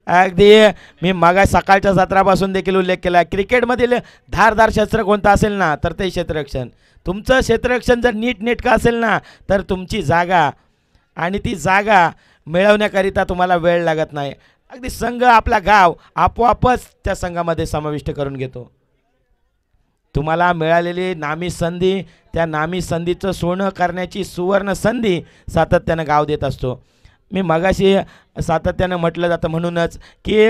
अगदी मी मगा सकाळच्या सत्रापासून देखील उल्लेख केला, क्रिकेटमधील धारदार शस्त्र कोणतं असेल ना तर ते क्षेत्ररक्षण. तुमचं क्षेत्ररक्षण जर नीटनेटकं असेल ना तर तुमची जागा आणि ती जागा मिळवण्याकरिता तुम्हाला वेळ लागत नाही. अगदी संघ आपला गाव आपोआपच त्या संघामध्ये समाविष्ट करून घेतो. तुम्हाला मिळालेली नामी संधी, त्या नामी संधीचं सोनं करण्याची सुवर्ण संधी सातत्यानं गाव देत असतो. मी मगाशी सातत्यानं म्हटलं जातं म्हणूनच की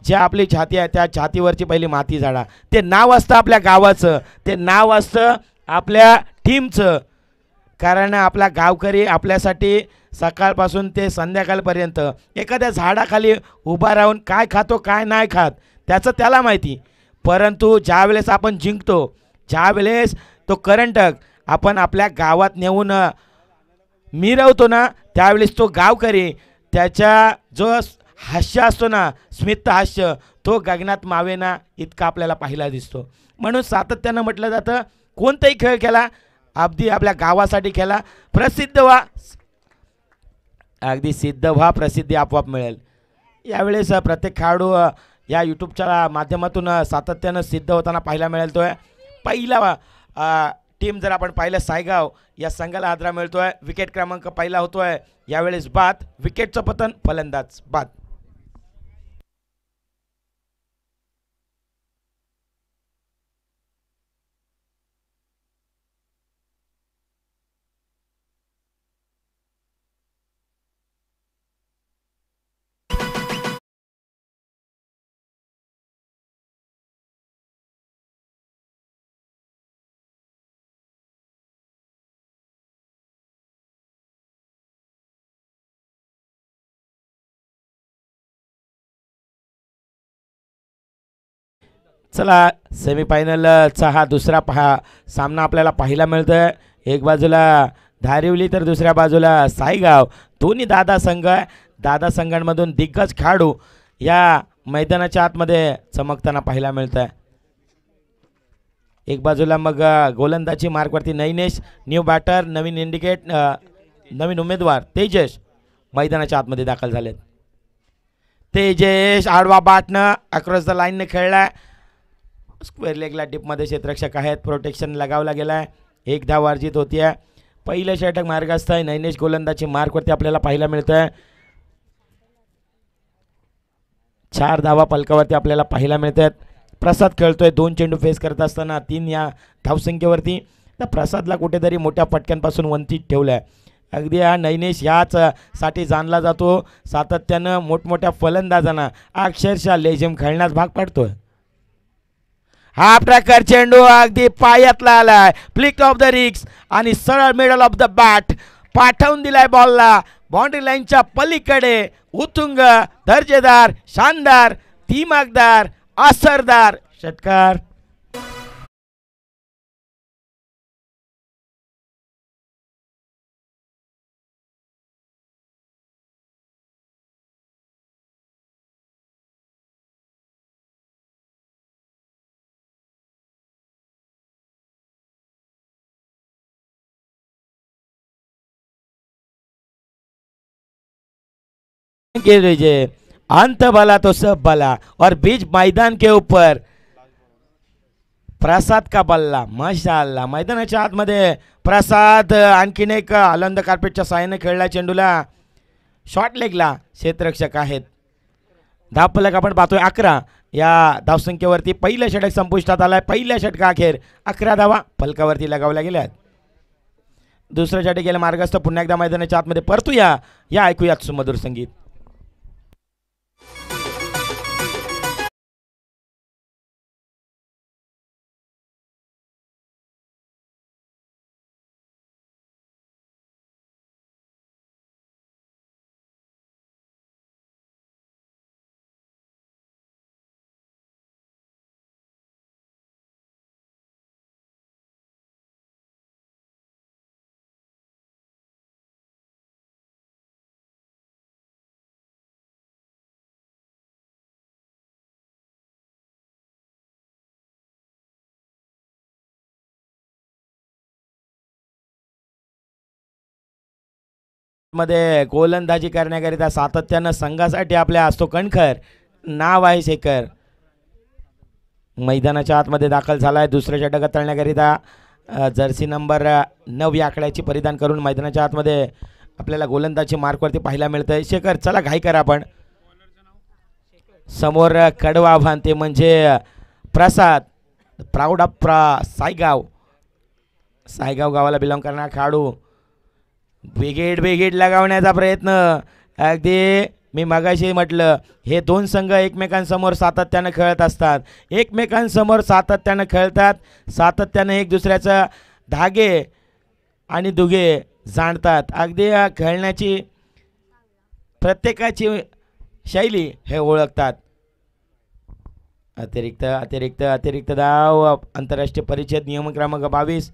जे आपली छाती आहे त्या छातीवरची पहिली माती झाडा. ते नाव असतं आपल्या गावाचं, ते नाव असतं आपल्या टीमचं. कारण आपला गावकरी आपल्यासाठी सकाळपासून ते संध्याकाळपर्यंत एखाद्या झाडाखाली उभा राहून काय खातो काय नाही खात त्याचं त्याला माहिती. परंतु ज्यावेळेस आपण जिंकतो, ज्यावेळेस तो करंटक आपण आपल्या गावात नेऊन मिरवतो ना त्यावेळेस तो गावकरी त्याच्या जो हास्य असतो ना, स्मित हास्य, तो गगनात मावेना इतका आपल्याला पाहायला दिसतो. म्हणून सातत्यानं म्हटलं जातं कोणताही खेळ खेळा अगदी आपल्या गावासाठी खेळा, प्रसिद्ध व्हा. अगदी सिद्ध व्हा, प्रसिद्धी आपोआप मिळेल. यावेळेस प्रत्येक खेळाडू या यूट्यूबच्या माध्यमातून सातत्यानं सिद्ध होताना पाहायला मिळतो आहे. पहिला टीम जर आपण पाहिलं सायगाव या संघाला हादरा मिळतो आहे. विकेट क्रमांक पहिला होतो आहे यावेळेस बाद. विकेटचं पतन, फलंदाज बाद. चला सेमीफायनलचा हा दुसरा सामना आपल्याला पाहायला मिळतो आहे. एक बाजूला धारिवली तर दुसऱ्या बाजूला सायगाव. दोन्ही दादा संघ आहे. दादा संघांमधून दिग्गज खेळाडू या मैदानाच्या आतमध्ये चमकताना पाहायला मिळत आहे. एक बाजूला मग गोलंदाजी मार्कवरती नैनेश, न्यू बॅटर, नवीन उमेदवार तेजेश मैदानाच्या आतमध्ये दाखल झालेत. तेजेश आडवा बाटनं अक्रॉस द लाईनने खेळलाय. स्क्वेअर लेगला डिपमध्ये क्षेत्ररक्षक आहेत. प्रोटेक्शन लगावला गेला आहे. एक धाव अर्जित होती आहे. पहिलं षटक मार्गस्थ आहे. नैनेश गोलंदाजी मार्कवरती आपल्याला पाहायला मिळतं आहे. 4 धावा पलकावरती आपल्याला पाहायला मिळत आहेत. प्रसाद खेळतोय 2 चेंडू फेस करत असताना 3 या धावसंख्येवरती. तर प्रसादला कुठेतरी मोठ्या फटक्यांपासून वंचित ठेवलं आहे. अगदी हा नैनेश याच साठी जाणला जातो. सातत्यानं मोठमोठ्या फलंदाजांना अक्षरशः लेझिम खेळण्यास भाग पाडतोय. हाफ ट्रॅकर चेंडू अगदी पायातला आलाय. फ्लिक ऑफ द रिक्स आणि सरळ मिडल ऑफ द बॅट पाठवून दिलाय बॉलला बाउंड्री लाईनच्या पलीकडे. उत्तुंग, दर्जेदार, शानदार, दिमागदार, असरदार षटकार. के विजय अंत भला तो सब भला और बीच मैदान के ऊपर प्रसाद का बल्ला. माशाअल्लाह. मैदानाच्या आतमध्ये प्रसाद आणखीन एक आनंद कार्पेटच्या साहाय्याने खेळला चेंडूला. शॉर्ट लेगला क्षेत्ररक्षक आहेत. धावफलक आपण पाहतोय 11 या धावसंख्येवरती. पहिलं षटक संपुष्टात आलाय. पहिल्या षटकाअखेर 11 धावा फलकावरती लगावल्या गेल्या. दुसरं षटक गेलं मार्गस्थ. पुन्हा एकदा मैदानाच्या आतमध्ये परतूया. या ऐकूयात सुमधुर संगीत. मध्ये गोलंदाजी करण्याकरिता सातत्यानं संघासाठी आपल्या असतो कणखर नाव आहे शेखर. मैदानाच्या आतमध्ये दाखल झाला आहे. दुसऱ्या षटकात तळण्याकरिता जर्सी नंबर 9 या आकड्याची परिधान करून मैदानाच्या आतमध्ये आपल्याला गोलंदाजी मार्कवरती पाहायला मिळतंय. शेखर चला घाई करा आपण. समोर कडवा आव्हान ते म्हणजे प्रसाद, प्राऊड ऑफ सायगाव गावाला बिलॉंग करणारा खेळाडू. बिगेड लगावण्याचा प्रयत्न. अगदी मी मगाशी म्हटलं हे दोन संघ एकमेकांसमोर सातत्यानं खेळत असतात, एकमेकांसमोर सातत्यानं खेळतात, सातत्यानं एक दुसऱ्याचं धागे आणि दुगे जाणतात. अगदी खेळण्याची प्रत्येकाची शैली हे ओळखतात. अतिरिक्त धाव. आंतरराष्ट्रीय परिषद नियम क्रमांक 22.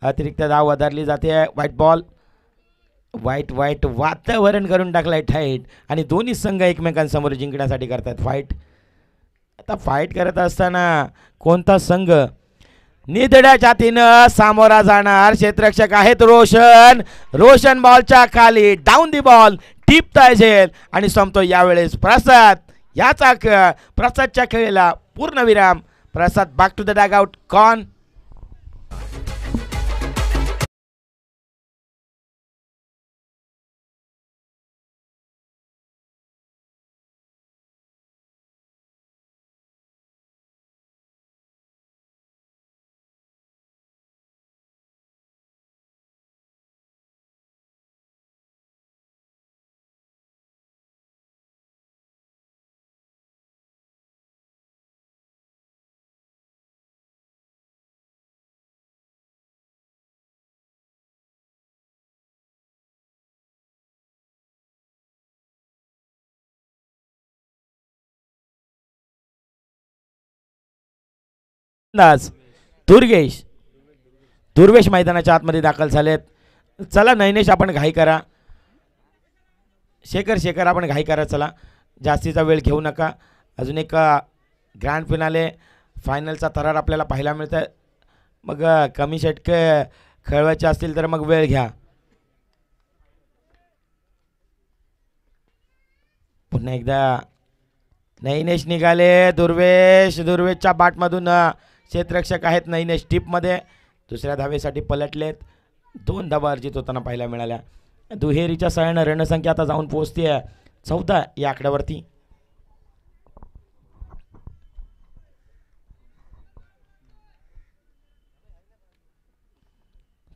अतिरिक्त धाव वधारली जाते. White ball. वाईट वातावरण करून टाकलाय टाईट आणि दोन्ही संघ एकमेकांसमोर जिंकण्यासाठी करतात फाईट. आता फाईट करत असताना कोणता संघ निधड्या जातीनं सामोरा जाणार? क्षेत्ररक्षक आहेत रोशन बॉलच्या खाली डाऊन दी बॉल टिपता झेल आणि संपतो यावेळेस प्रसाद. याचा प्रसादच्या खेळीला पूर्णविराम. Prasad back to the dugout. कॉन दुर्वेश मैदानाच्या आतमध्ये दाखल झालेत. चला नयनेश आपण घाई करा. शेखर आपण घाई करा. चला जास्तीचा वेळ घेऊ नका. अजून एक ग्रँड फिनाले फायनलचा थरार आपल्याला पाहायला मिळतं. मग कमी षटके खेळवायचे असतील तर मग वेळ घ्या. पुन्हा एकदा नयनेश निघाले. दुर्वेशच्या बाटमधून क्षेत्ररक्षक आहेत नयनेश टीपमध्ये. दुसऱ्या धावेसाठी पलटलेत. 2 धावा अर्जित होताना पाहायला मिळाल्या. दुहेरीच्या सहाय्यानं रणसंख्या आता जाऊन पोहोचते 14 या आकड्यावरती.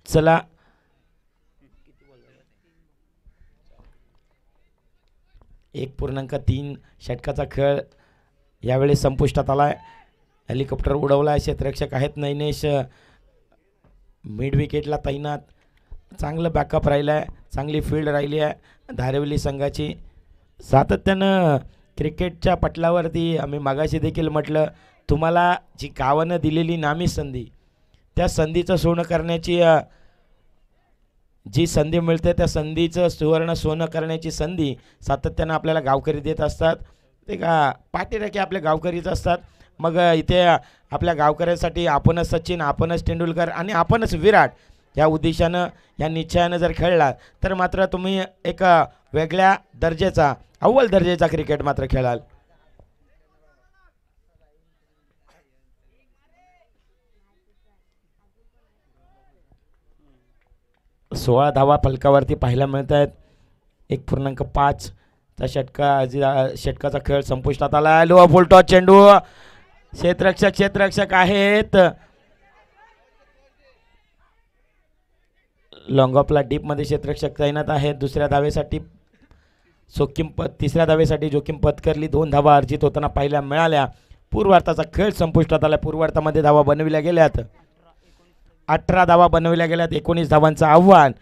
चला 1.3 षटकाचा खेळ यावेळी संपुष्टात आलाय. हेलिकॉप्टर उडवला. क्षेत्ररक्षक आहेत नयनेश मिड विकेटला तैनात. चांगलं बॅकअप राहिलं आहे, चांगली फील्ड राहिली आहे धारिवली संघाची. सातत्यानं क्रिकेटच्या पटलावरती आम्ही मागाशी देखील म्हटलं तुम्हाला जी गावानं दिलेली नामी संधी, त्या संधीचं सोनं करण्याची जी संधी मिळते त्या संधीचं सोनं करण्याची संधी सातत्यानं आपल्याला गावकरी देत असतात. ते का पाठीराखे आपले गावकरीच असतात. मग इथे आपल्या गावकऱ्यांसाठी आपणच सचिन, आपणच तेंडुलकर आणि आपणच विराट या उद्देशानं या निश्चयानं जर खेळला तर मात्र तुम्ही एक वेगळ्या दर्जाचा अव्वल दर्जाचा क्रिकेट मात्र खेळाल. सोळा धावा फलकावरती पाहायला मिळत आहेत. 1.5 चा षटकाचा खेळ संपुष्टात आला. लो फुलटॉस चेंडू. क्षेत्ररक्षक आहेत लॉंग ऑफला डीपमध्ये क्षेत्ररक्षक तैनात आहेत. दुसऱ्या धावेसाठी तिसऱ्या धावेसाठी जोखीम पत्करली. 2 धावा अर्जित होताना पाहायला मिळाल्या. पूर्वार्धाचा खेळ संपुष्टात आला. पूर्वार्धामध्ये धावा बनविल्या गेल्यात. 18 धावा बनवल्या गेल्यात. 19 धावांचं आव्हान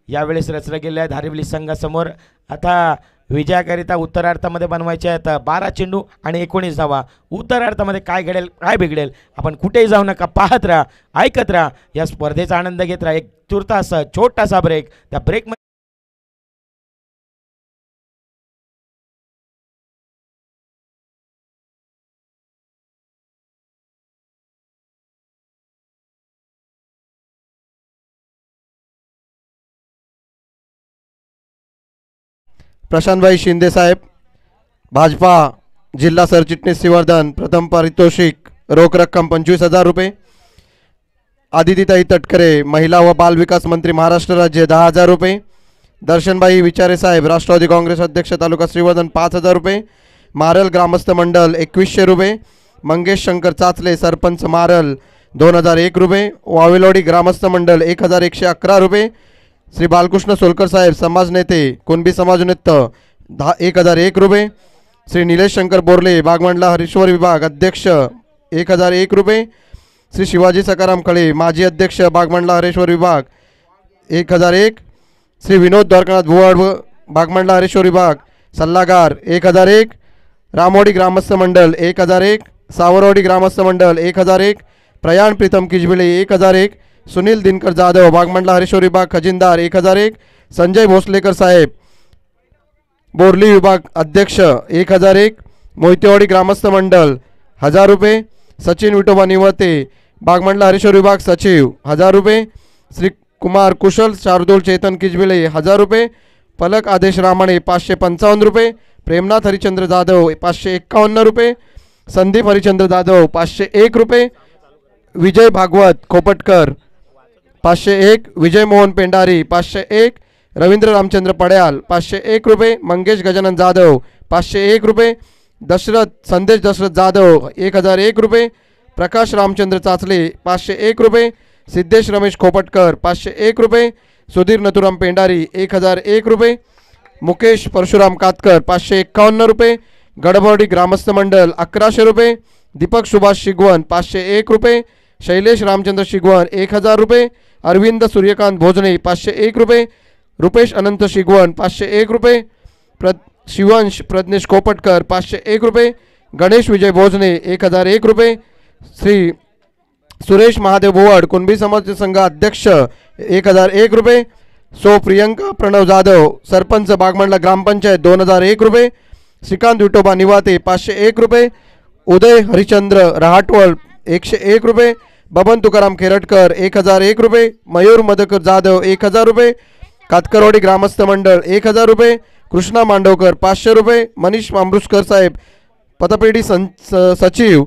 यावेळेस रचलं गेलं आहे धारिवली संघासमोर. आता विजयाकरिता उत्तरार्धामध्ये बनवायचे आहेत 12 चेंडू आणि 19 धावा. उत्तरार्धामध्ये काय घडेल काय बिघडेल आपण कुठेही जाऊ नका, पाहत राहा, ऐकत राहा, या स्पर्धेचा आनंद घेत राहा. एक तुर्तासा छोटासा ब्रेक. त्या ब्रेक प्रशांतभाई शिंदे साहेब भाजपा जिल्हा सरचिटणीस श्रीवर्धन प्रथम पारितोषिक रोख रक्कम 25,000 रुपये. आदितीताई तटकरे महिला व बाल विकास मंत्री महाराष्ट्र राज्य 10,000 रुपये. दर्शनबाई विचारे साहेब राष्ट्रवादी काँग्रेस अध्यक्ष तालुका श्रीवर्धन 5,000 रुपये. मारल ग्रामस्थ मंडल 2100 रुपये. मंगेश शंकर चाचले सरपंच मारल 2001 रुपये. वावेलोडी ग्रामस्थ मंडल 1111 रुपये. श्री बालकृष्ण सोलकर साहेब समाज नेते कुणबी समाजनिमित्त 1001 रुपये. श्री निलेश शंकर बोरले बागमंडला हरीश्वर विभाग अध्यक्ष 1001 रुपये. श्री शिवाजी सकाराम खळे माजी अध्यक्ष बागमंडला हरेश्वर विभाग 1001. श्री विनोद द्वारकानाथ भुवाड बागमंडला हरेश्वर विभाग सल्लागार 1001. रामोडी ग्रामस्थ मंडल 1001. सावरवाडी ग्रामस्थ मंडल 1001. प्रयाण प्रीतम किजबिळे 1001. सुनील दिनकर जाधव बागमंडला हरेश्वर विभाग खजिनदार 1001. संजय भोसलेकर साहेब बोरली विभाग अध्यक्ष 1001. मोहितेवाडी ग्रामस्थ मंडल 1000 रुपये. सचिन विठोबा निवते बागमंडला हरेश्वर विभाग सचिव 1000 रुपये. श्री कुमार कुशल शार्दूल चेतन किजबिळे 1000 रुपये. पलक आदेश रामाणे 555 रुपये. प्रेमनाथ हरिचंद्र जाधव 551 रुपये. संदीप हरिचंद्र जाधव 501 रुपये. विजय भागवत खोपटकर 501. विजय मोहन पेंडारी 501. रवींद्र रामचंद्र पड्याल 501 रुपये. मंगेश गजानन जाधव 501 रुपये. संदेश दशरथ जाधव 1001 रुपये. प्रकाश रामचंद्र चाचले 501 रुपये. सिद्धेश रमेश खोपटकर 501 रुपये. सुधीर नथुराम पेंडारी 1001 रुपये. मुकेश परशुराम कातकर 551 रुपये. गडबर्डी ग्रामस्थ मंडल 1100 रुपये. दीपक सुभाष शिगवन 501 रुपये. शैलेश रामचंद्र शिगवन 1000 रुपये. अरविंद सूर्यकांत भोजने 501 रुपये. रुपेश अनंत शिगवन 501 रुपये. शिवंश प्रज्ञेश खोपटकर 501 रुपये. गणेश विजय भोजने 1001 रुपये. श्री सुरेश महादेव भोवड कुणबी समाज संघ अध्यक्ष 1001 रुपये. सो प्रियंका प्रणव जाधव सरपंच बागमंडला ग्रामपंचायत 2001 रुपये. श्रीकांत विठोबा निवाते 501 रुपये. उदय हरिचंद्र रहाटवळ 101 रुपये. बबन तुकाराम खेरटकर 1001 रुपये. मयूर मधुकर जाधव 1000 रुपये. कातकरवाडी ग्रामस्थ मंडळ 1000 रुपये. कृष्णा मांडवकर 500 रुपये. मनीष मांबरुसकर साहेब पतपेढी सचिव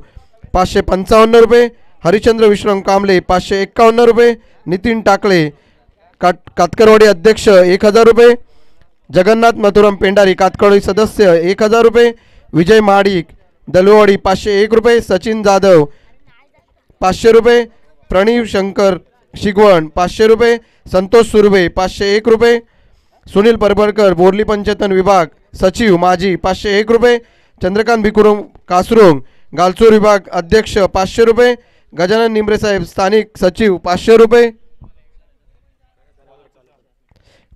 555 रुपये. हरिचंद्र विश्राम कांबळे 551 रुपये. नितीन टाकळे कातकरवाडी अध्यक्ष 1000 रुपये. जगन्नाथ मथुराम पेंडारी कातकरवाडी सदस्य 1000 रुपये. विजय महाडिक दलवाडी 501 रुपये. सचिन जाधव 500 रुपये. प्रणीव शंकर शिगवण 500 रुपये. संतोष सुर्वे 501 रुपये. सुनील परबरकर बोरली पंचायतन विभाग सचिव माजी 501 रुपये. चंद्रकांत भिकुरम कासरोंग गालचूर विभाग अध्यक्ष 500 रुपये. गजानन निंबरे साहेब स्थानिक सचिव 500 रुपये.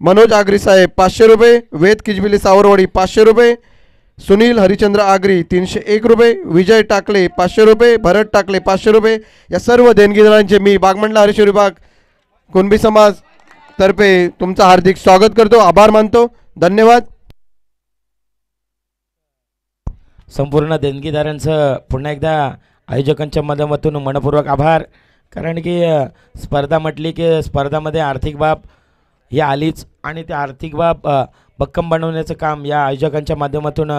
मनोज आगरी साहेब 500 रुपये. वेद किजबिली सावरवाडी 500 रुपये. सुनील हरिचंद्र आगरी 301 रुपये. विजय टाकले 500 रुपये. भरत टाकले 500 रुपये. या सर्व देणगीदारांचे मी बागमंडला हरेश्वर विभाग कुणबी समाज तर्फे तुमचं हार्दिक स्वागत करतो, आभार मानतो. धन्यवाद. संपूर्ण देणगीदारांचं पुन्हा एकदा आयोजकांच्या माध्यमातून मनपूर्वक आभार. कारण की स्पर्धा म्हटली की स्पर्धामध्ये आर्थिक बाब ही आलीच आणि त्या आर्थिक बाब भक्कम बनवण्याचं काम या आयोजकांच्या माध्यमातून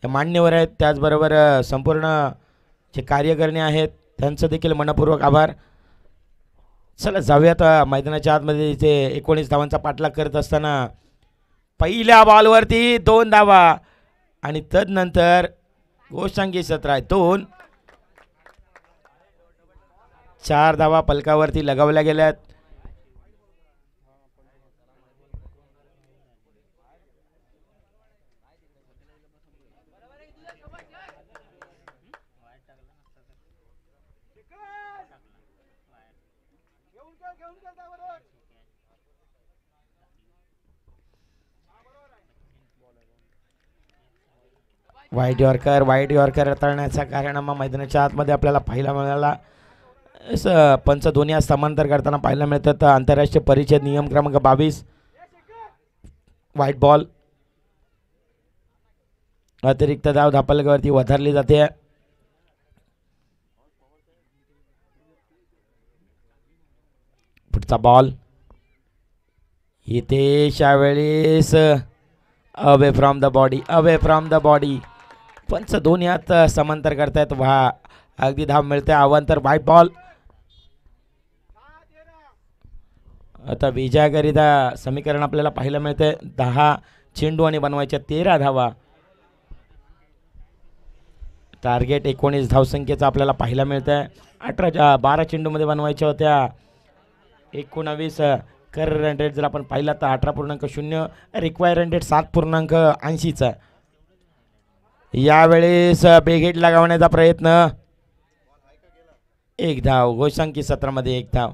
मान्यवर आहेत. त्याचबरोबर संपूर्ण जे कार्यकर्ते आहेत त्यांचं देखील मनपूर्वक आभार. चला जाऊयात मैदानाच्या आतमध्ये. इथे 19 धावांचा पाठलाग करत असताना पहिल्या बॉलवरती 2 धावा आणि तदनंतर गोष्टांगी 17-2 4 धावा पलकावरती लगावल्या गेल्यात. वाईट यॉर्कर हाताळण्याचा कारनामा मैदानाच्या आतमध्ये आपल्याला पाहायला मिळाला. पंच दोन्ही समांतर करताना पाहायला मिळतात. आंतरराष्ट्रीय परिषद नियम क्रमांक 22 व्हाईट बॉल. अतिरिक्त धाव धापलकावरती वधारली जाते. पुढचा बॉल इथे वेळेस अवे फ्रॉम द बॉडी पंच दोन यात समांतर करतायत. वा अगदी धाव मिळते. अवांतर व्हाईट बॉल. आता विजयाकरिता समीकरण आपल्याला पाहायला मिळते. 10 चेंडू आणि बनवायच्या 13 धावा. टार्गेट 19 धावसंख्येचा आपल्याला पाहायला मिळत आहे. 12 चेंडूमध्ये बनवायच्या होत्या 19 कर रन रेट जर आपण पाहिला तर 18.0. रिक्वायर रन रेट 7.80चा. यावेळेस बेगेट लगावण्याचा प्रयत्न. एक धाव. घोषांकी सत्रामध्ये एक धाव.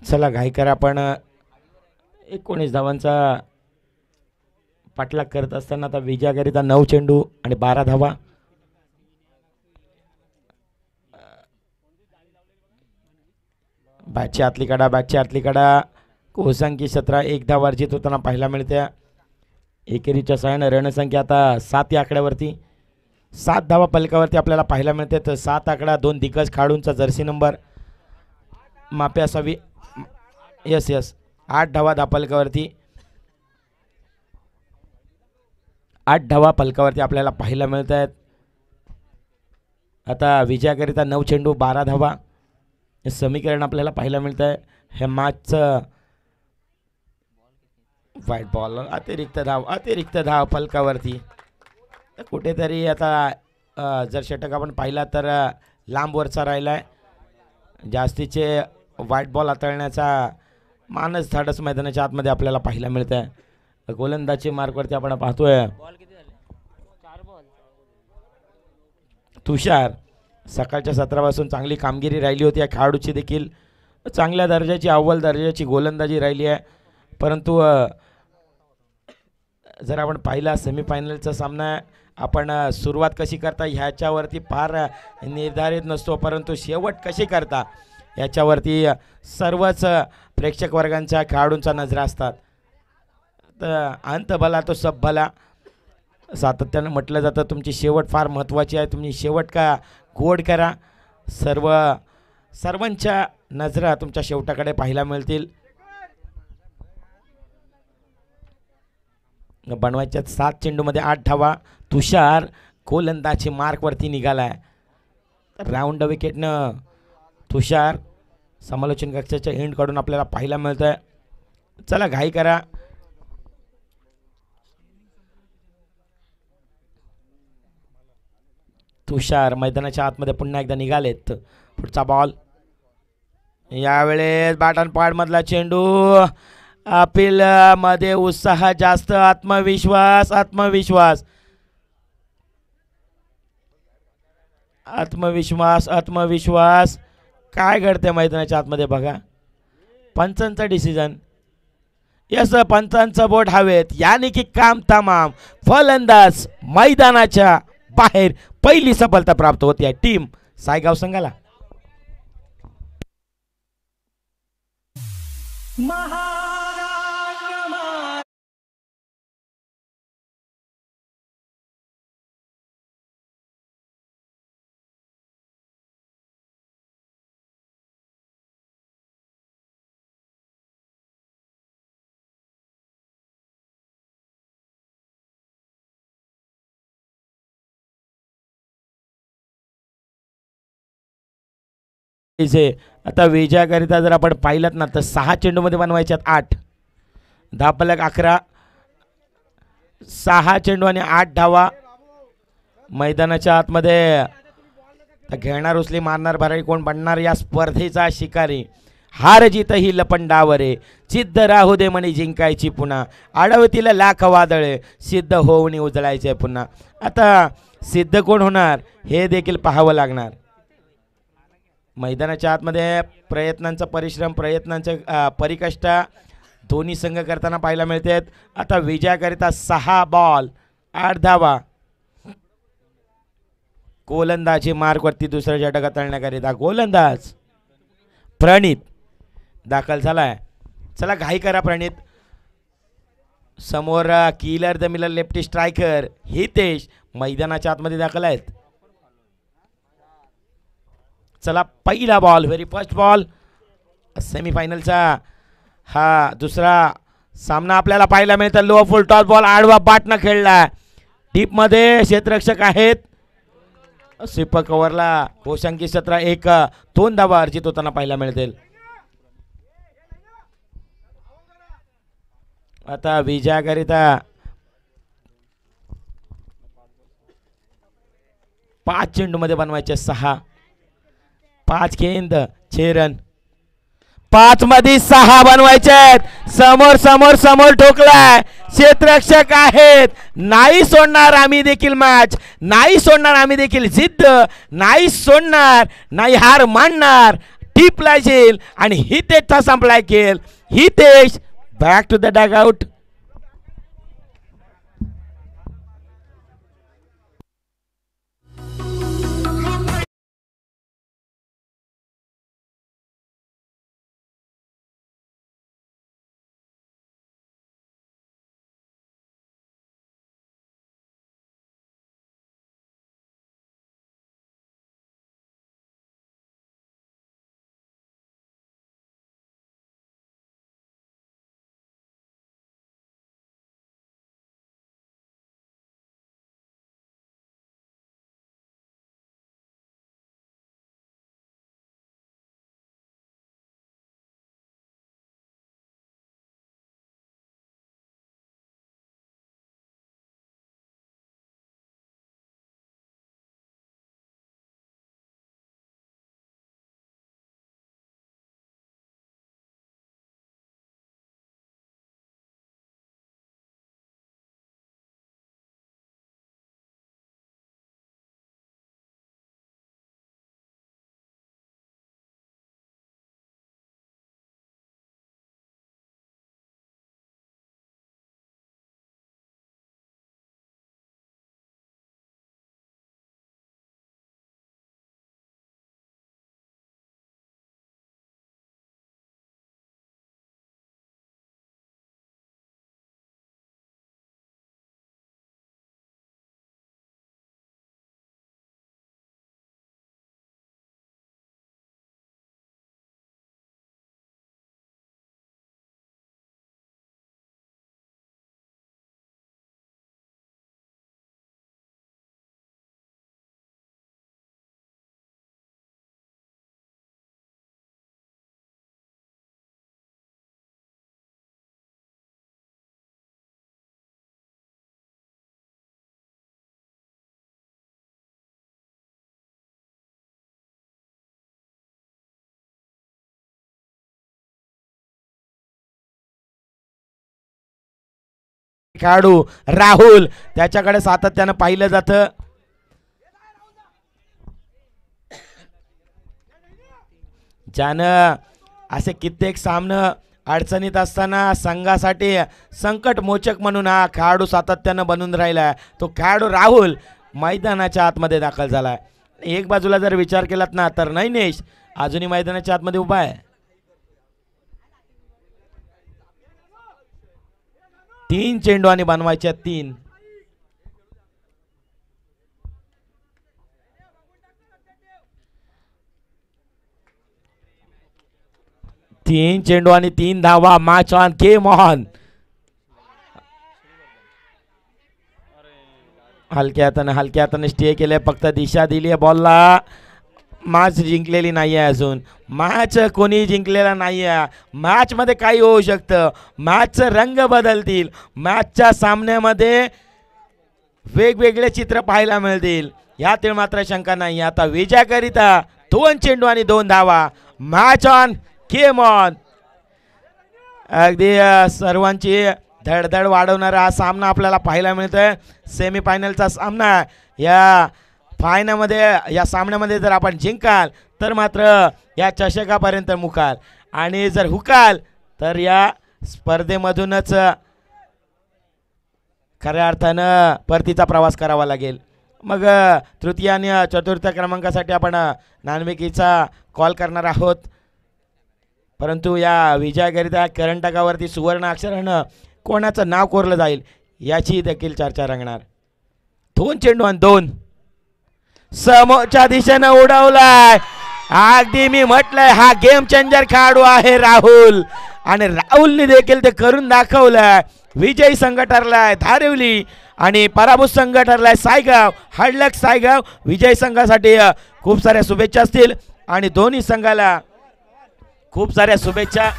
चला घाई करा. आपण 19 धावांचा पाठलाग करत असताना आता विजयाकरिता 9 चेंडू आणि 12 धावा. बॅटची आतली कडा. बॅटची आतली कडा. घोषांकी 17 एक धाव अर्जित होताना पाहायला मिळते. एकेरीच्या सहाय्याने रणसंख्या आता 7 या आकड्यावरती. 7 धावा पलकावरती आपल्याला पाहायला मिळते. तर 7 आकडा 2 दिग्गज खेळाडूंचा जर्सी नंबर मापे असावी. यस 8 धावा धापलकावरती. 8 धावा पलकावरती आपल्याला पाहायला मिळत आहेत. आता विजयाकरिता 9 चेंडू 12 धावा. हे समीकरण आपल्याला पाहायला मिळत आहे. हे मॅचचं व्हाईट बॉल. अतिरिक्त धाव पलकावरती. कुठेतरी आता जर षटक आपण पाहिला तर लांबवरचा राहिला आहे. जास्तीचे व्हाईट बॉल हाताळण्याचा मानस धाडस मैदानाच्या आतमध्ये आपल्याला पाहायला मिळत आहे. गोलंदाजी मार्कवरती आपण पाहतोय तुषार. सकाळच्या सत्रापासून चांगली कामगिरी राहिली होती. या खेळाडूची देखील चांगल्या दर्जाची अव्वल दर्जाची गोलंदाजी राहिली आहे. परंतु जर आपण पाहिला सेमीफायनलचा सामना आपण सुरुवात कशी करता ह्याच्यावरती फार निर्धारित नसतो. परंतु शेवट कशी करता याच्यावरती सर्वच प्रेक्षक वर्गांच्या खेळाडूंचा नजरा असतात. तर अंत भला तो सब भला सातत्यानं म्हटलं जातं. तुमची शेवट फार महत्त्वाची आहे. तुम्ही शेवट का गोड करा. सर्वांच्या नजरा तुमच्या शेवटाकडे पाहायला मिळतील. बनवायच्या 7 चेंडूमध्ये 8 धावा. तुषार गोलंदाजी मार्कवरती निघालाय. राऊंड विकेटनं तुषार समालोचन कक्षाच्या एंडकडून आपल्याला पाहायला मिळत आहे. चला घाई करा. तुषार मैदानाच्या आतमध्ये पुन्हा एकदा निघालेत. पुढचा बॉल. यावेळेस बाटनपाड मधला चेंडू. अपील मध्ये उत्साह जास्त. आत्मविश्वास आत्मविश्वास आत्मविश्वास आत्मविश्वास. काय घडते मैदानाच्या आतमध्ये बघा. पंचांचा डिसिजन. यस पंचांचं बोट हवेत. यानी की काम तमाम. फलंदाज मैदानाच्या बाहेर. पहिली सफलता प्राप्त होती आहे टीम सायगाव संघाला. आता विजयाकरिता जर आपण पाहिलात ना तर 6 चेंडूमध्ये बनवायच्यात 8 धापलक 11. 6 चेंडू आणि 8 धावा. मैदानाच्या आतमध्ये घेणार उचली मारणार भरारी कोण बनणार या स्पर्धेचा शिकारी. हार जीत ही लपंडावरे. सिद्ध राहू दे म्हणे जिंकायची पुन्हा. आडवतील लाख वादळे. सिद्ध होऊन उजळायचे पुन्हा. आता सिद्ध कोण होणार हे देखील पाहावं लागणार. मैदानाच्या आतमध्ये प्रयत्नांचा परिश्रम प्रयत्नांचे परिकष्ट दोन्ही संघ करताना पाहायला मिळतात. आता विजयाकरिता 6 बॉल 8 धावा. गोलंदाजी मार्कवरती दुसऱ्या षटक हाताळण्याकरिता गोलंदाज प्रणित दाखल झालाय. चला घाई करा प्रणित. समोर killer the Miller lefty striker Hitesh मैदानाच्या आतमध्ये दाखल आहेत. चला पहिला बॉल, व्हेरी फर्स्ट बॉल सेमीफायनलचा हा दुसरा सामना आपल्याला पाहायला मिळतं. लो फुल टॉस बॉल आडवा बाटना खेळला डीप मध्ये. क्षेत्ररक्षक आहेत. स्वीपर कव्हरला कोशांकी 17-1 धावा अर्जित होताना पाहायला मिळतील. आता विजयाकरिता 5 चेंडूमध्ये बनवायचे 6. 5 गेंद 6 रन. 5 मध्ये 6 बनवायचे आहेत. समोर समोर समोर ठोकलाय. क्षेत्ररक्षक आहेत. नाही सोडणार आम्ही देखील मॅच, नाही सोडणार आम्ही देखील जिद्द, नाही सोडणार, नाही हार मानणार. टिपला येईल आणि हितेशचा संपलाय खेळ. Hitesh back to the dugout. खेळाडू राहुल त्याच्याकडे सातत्यानं पाहिलं जातं. ज्यानं असे कित्येक सामने अडचणीत असताना संघासाठी संकट मोचक म्हणून हा खेळाडू सातत्यानं बनून राहिला. तो खेळाडू राहुल मैदानाच्या आतमध्ये दाखल झालाय. एक बाजूला जर विचार केलात ना तर नैनेश अजूनही मैदानाच्या आतमध्ये उभा आहे. 3 चेंडू आणि बनवायच्या 3. तीन चेंडू आणि 3 धावा. Match on, game on. हलक्या हाताने स्टे केले. फक्त दिशा दिली आहे बॉलला. मॅच जिंकलेली नाही आहे अजून. मॅच कोणी जिंकलेला नाही आहे. मॅच मध्ये काही होऊ शकतं. मॅचचं रंग बदलतील. मॅचच्या सामन्यामध्ये वेगवेगळे चित्र पाहायला मिळतील यातील मात्र शंका नाही. आता विजयाकरिता 2 चेंडू आणि 2 धावा. Match on, game on. अगदी सर्वांची धडधड वाढवणारा हा सामना आपल्याला पाहायला मिळतोय. सेमीफायनलचा सामना. या सामन्यामध्ये जर आपण जिंकाल तर मात्र या चषकापर्यंत मुकाल आणि जर हुकाल तर या स्पर्धेमधूनच खऱ्या अर्थानं परतीचा प्रवास करावा लागेल. मग तृतीय आणि चतुर्थ क्रमांकासाठी आपण नाणेफेकीचा कॉल करणार आहोत. परंतु या विजयाकरिता करंटकावरती सुवर्ण अक्षरानं कोणाचं नाव कोरलं जाईल याची देखील चर्चा रंगणार. 2 चेंडू आणि 2 समोरच्या दिशेनं उडवलाय. अगदी मी म्हटलंय हा गेम चेंजर खेळाडू आहे राहुल, आणि राहुलने देखील ते करून दाखवलंय. विजयी संघ ठरलाय धारिवली आणि पराभूत संघ ठरलाय सायगाव. हडलक सायगाव विजयी संघासाठी खूप साऱ्या शुभेच्छा असतील आणि दोन्ही संघाला खूप साऱ्या शुभेच्छा.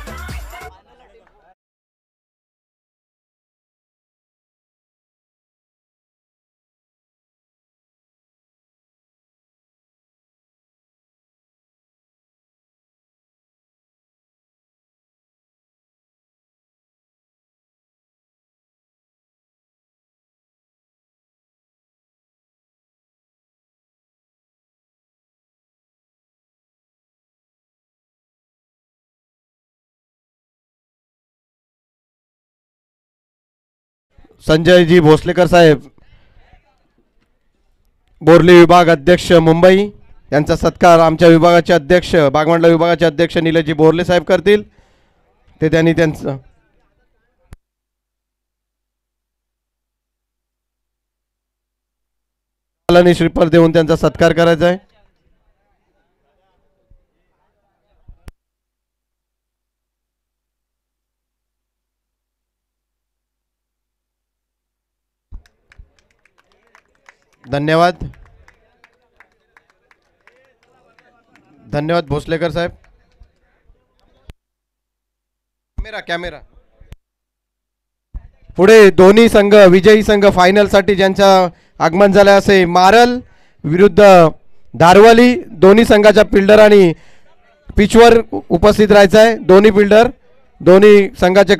संजयजी भोसलेकर साहेब, बोर्ली विभाग अध्यक्ष मुंबई, यांचा सत्कार आमच्या विभागाचे अध्यक्ष बागमंडला विभागाचे अध्यक्ष निलेशजी बोर्ले साहेब करतील. ते त्यांनी त्यांचं श्रीफळ देऊन त्यांचा सत्कार करायचा आहे. धन्यवाद. धन्यवाद भोसलेकर साहेब. कॅमेरा पुढे दोन्ही संघ विजयी संघ फायनलसाठी ज्यांचं आगमन झालं असे मारल विरुद्ध धारवली. दोन्ही संघाच्या फिल्डरांनी पिचवर उपस्थित राहायचं आहे. दोन्ही फिल्डर दोन्ही संघाचे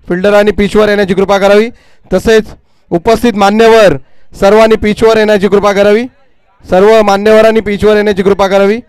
फिल्डरांनी पिचवर येण्याची कृपा करावी. तसेच उपस्थित मान्यवर सर्वांनी पिचवर येण्याची कृपा करावी. सर्व मान्यवरांनी पिचवर येण्याची कृपा करावी.